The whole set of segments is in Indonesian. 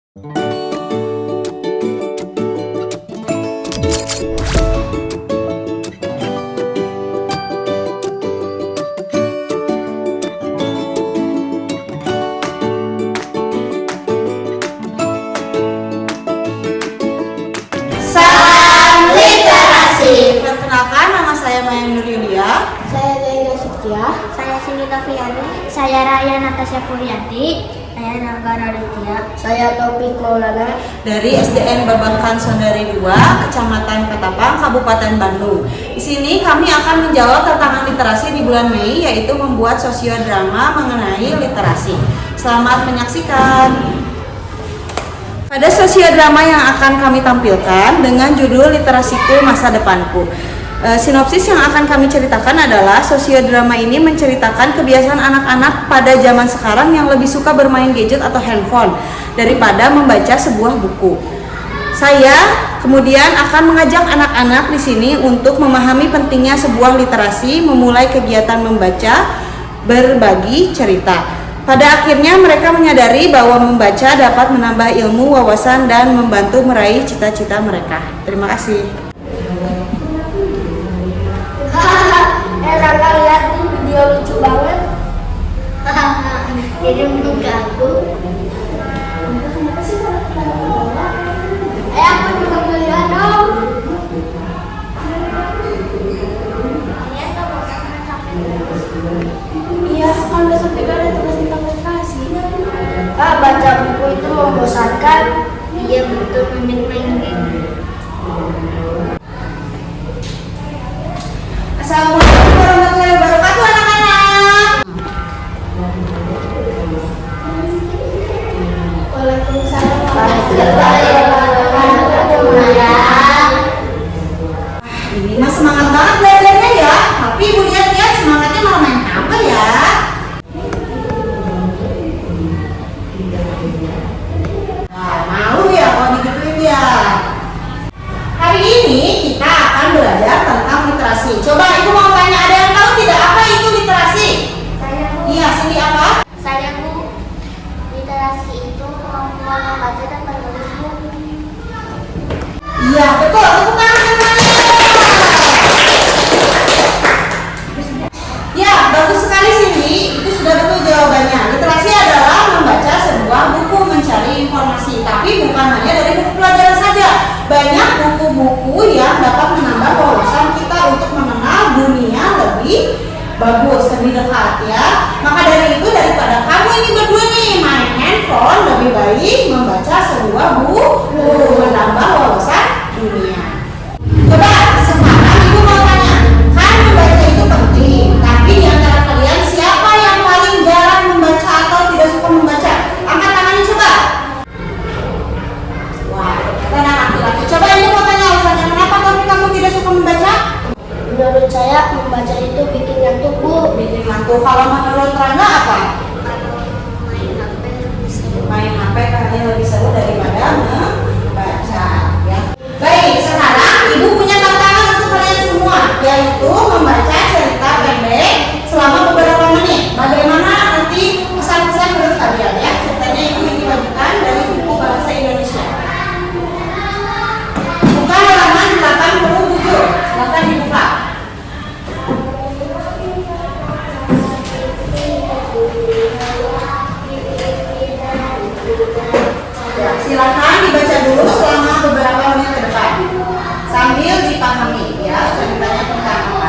Salam literasi. Perkenalkan, nama saya Maya Nur Yulia. Saya Zaira Setia. Saya Cindy Noviani. Saya Raya Natasha Puryanti. Saya Nagara Aditya. Saya Taufik Maulana. Dari SDN Babakan Sondari 2, Kecamatan Ketapang, Kabupaten Bandung. Di sini kami akan menjawab tantangan literasi di bulan Mei, yaitu membuat sosiodrama mengenai literasi. Selamat menyaksikan. Pada sosiodrama yang akan kami tampilkan dengan judul Literasiku Masa Depanku. Sinopsis yang akan kami ceritakan adalah sosiodrama ini menceritakan kebiasaan anak-anak pada zaman sekarang yang lebih suka bermain gadget atau handphone daripada membaca sebuah buku. Saya kemudian akan mengajak anak-anak di sini untuk memahami pentingnya sebuah literasi, memulai kegiatan membaca, berbagi cerita. Pada akhirnya mereka menyadari bahwa membaca dapat menambah ilmu, wawasan, dan membantu meraih cita-cita mereka. Terima kasih. Rangga lihat nih video lucu banget. Jadi menurut aku, Kenapa sih aku juga melihat dong. Iya, kan besok juga ada tugas tentang literasi. Baca buku itu membosankan. iya betul, main game. Assalamualaikum warahmatullahi wabarakatuh, anak-anak. Waalaikumsalam warahmatullahi wabarakatuh. Ini mah semangat banget belajarnya ya. Tapi ibu lihat-lihat semangatnya malah main apa ya? Nah, malu ya kalau digituin ya. Hari ini kita akan belajar tentang literasi. Coba ibu mau tanya, ada yang tahu tidak apa itu literasi? Saya Bu. Iya, Cindy apa? Saya Bu. Literasi itu kemampuan membaca dan menulis buku. Iya, betul. Tepuk tangan semuanya. Ya, bagus sekali Cindy. Itu sudah betul jawabannya. Literasi adalah membaca sebuah buku, mencari informasi. Tapi bukan hanya dari buku pelajaran saja. Banyak buku-buku yang dapat menambah wawasan kita untuk mengenal dunia lebih bagus, lebih dekat ya. Maka dari itu, daripada kamu ini berdua nih main handphone, lebih baik membaca sebuah buku, menambah wawasan dunia. Coba sekarang ibu mau tanya, kan membaca itu penting, tapi di antara kalian siapa yang paling jarang membaca atau tidak suka membaca? Angkat tangannya coba. Wah, ternyata anak laki-laki. Coba ibu mau tanya alasannya, kenapa kamu tidak suka membaca? Menurut saya membaca itu bikin ngantuk Bu. Bikin ngantuk. Kalau menurut Rangga apa? Kalau main HP lebih seru. Main HP katanya lebih seru daripada membaca ya. Baik, sekarang ibu punya tantangan untuk kalian semua, yaitu membaca cerita pendek selama beberapa menit. Bagaimana nanti pesan-pesan menurut kalian ya? Ceritanya itu dibagikan dari buku bahasa Indonesia. Buka halaman 87. Silakan dibuka. Ya, silakan dibaca dulu selama beberapa menit ke depan sambil dipahami ya ceritanya tentang apa.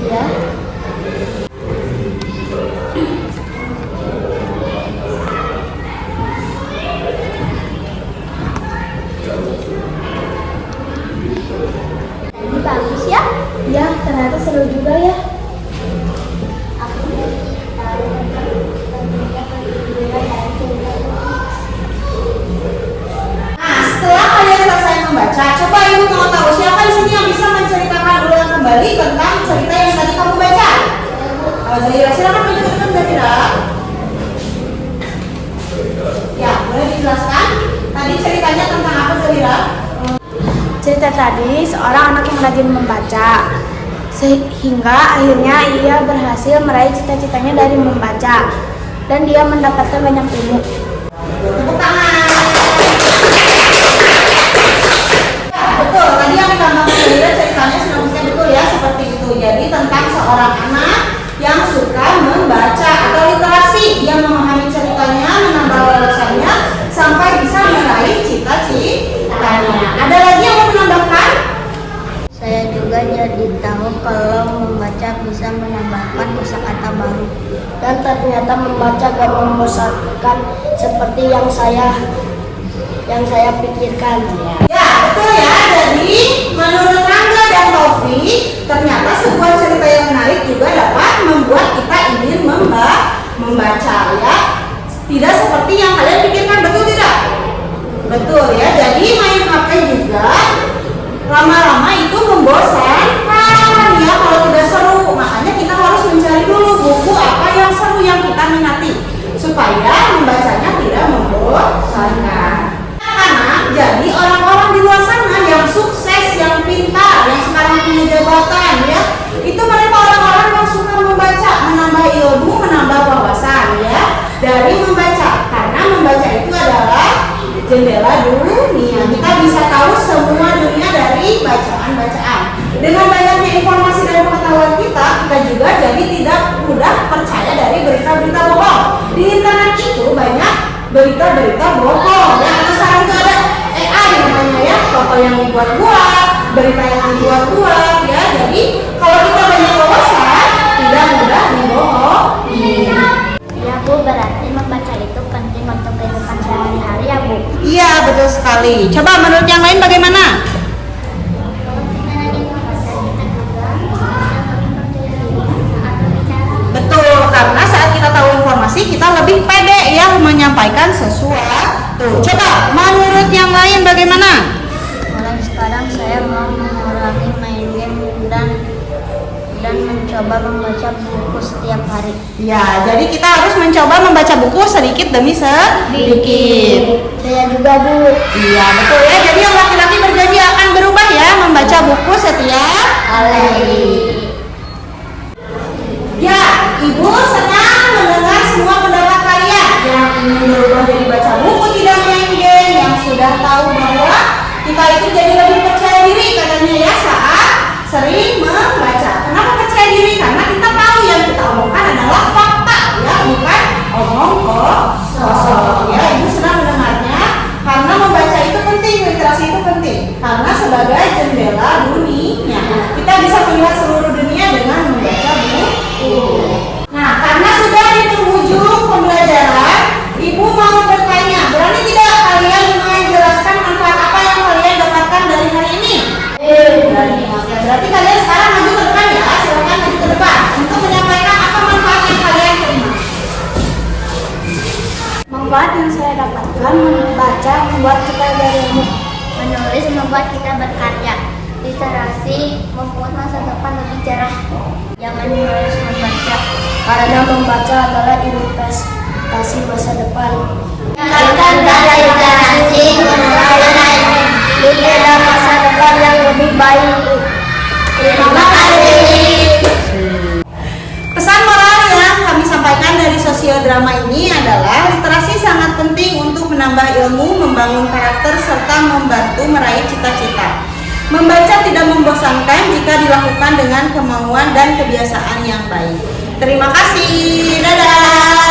Ya. Ini bagus ya. Ya, ternyata seru juga ya. Aku tahu tentang pentingnya pendidikan dan cerita. Nah, setelah kalian selesai membaca, coba ibu mau tahu siapa di sini yang bisa menceritakan ulang kembali tentang cerita yang tadi kamu baca? Zaira, silakan maju ke depan Zaira. Ya, boleh dijelaskan tadi ceritanya tentang tadi seorang anak yang rajin membaca, sehingga akhirnya ia berhasil meraih cita-citanya dari membaca dan dia mendapatkan banyak ilmu. Tepuk tangan. Ya, betul. Tadi yang ditambahkan Zahira ceritanya seharusnya betul ya, seperti itu. Jadi tentang seorang anak yang suka membaca atau literasi, yang memahami ceritanya, menambah wawasannya sampai bisa meraih cita-citanya. Ada lagi yang mau menambahkan? Saya juga jadi tahu kalau membaca bisa menambahkan kosakata baru. Dan ternyata membaca gak membosankan seperti yang saya pikirkan. Ya, betul ya. Jadi menurut Rangga dan Taufik, ternyata sebuah cerita yang menarik juga dapat membuat kita ingin membaca ya. Tidak seperti yang kalian pikirkan, betul tidak? Betul ya. Jadi main HP juga lama-lama itu membosankan ya kalau tidak seru. Makanya kita harus mencari dulu buku apa yang seru yang kita minati supaya membacanya tidak membosankan. Anak-anak, jadi orang-orang di luar sana yang sukses, yang pintar, yang sekarang punya jabatan ya, itu mereka orang-orang yang suka membaca, menambah ilmu, menambah wawasan ya dari membaca. Karena membaca itu adalah jendela dunia. Kita bisa tahu semua dunia dari bacaan-bacaan. Dengan banyaknya informasi dan pengetahuan kita juga jadi tidak mudah percaya dari berita-berita bohong. Di internet itu banyak berita-berita bohong ya. Atau sekarang itu ada AI namanya ya, foto yang dibuat-buat, berita yang dibuat-buat ya. Jadi kalau kita banyak wawasan, tidak mudah dibohongi. Ya Bu, berarti membaca itu penting untuk kehidupan sehari-hari ya Bu. Iya, betul sekali. Coba menurut yang lain bagaimana? Kalau kita lagi membaca, kita juga lebih percaya diri saat berbicara. Betul, karena saat kita tahu informasi, kita lebih pede ya menyampaikan sesuatu. Coba menurut yang lain bagaimana? Mulai sekarang saya mau mengurangi main game dan mencoba membaca buku setiap hari. Ya, jadi kita harus mencoba membaca buku sedikit demi sedikit. Saya juga Bu. Iya, betul ya. Jadi yang laki-laki berjanji akan berubah ya, membaca buku setiap hari. Ya, Ibu senang mendengar semua pendapat kalian yang ingin berubah dari baca buku tidak main game, yang sudah tahu bahwa kita itu jadi lebih percaya diri katanya ya saat sering membaca. Kenapa percaya diri? Karena kita tahu yang kita omongkan adalah fakta ya, bukan omong kosong. Ya, Ibu senang mendengarnya karena membaca itu penting, literasi itu penting. Karena sebagai jendela dunia, kita bisa melihat seluruh dunia dengan membaca buku. Nah, karena sudah di penghujung pembelajaran, Ibu mau bertanya, berani tidak kalian menjelaskan manfaat apa yang kalian dapatkan dari hari ini? Berani. Oke, berarti kalian sekarang maju ke depan ya, silakan maju ke depan untuk menyampaikan apa manfaat yang kalian terima. Manfaat yang saya dapatkan membaca membuat kita berilmu. Menulis membuat kita berkarya. Literasi membuat masa depan lebih cerah. Jangan menulis membaca. Karena membaca adalah investasi masa depan. Tingkatkan cara literasi Dalam masa depan yang lebih baik. Terima kasih. Pesan moral yang kami sampaikan dari sosiodrama ini adalah literasi sangat penting untuk menambah ilmu, membangun karakter, serta membantu meraih cita-cita. Membaca tidak membosankan jika dilakukan dengan kemauan dan kebiasaan yang baik. Terima kasih. Dadah.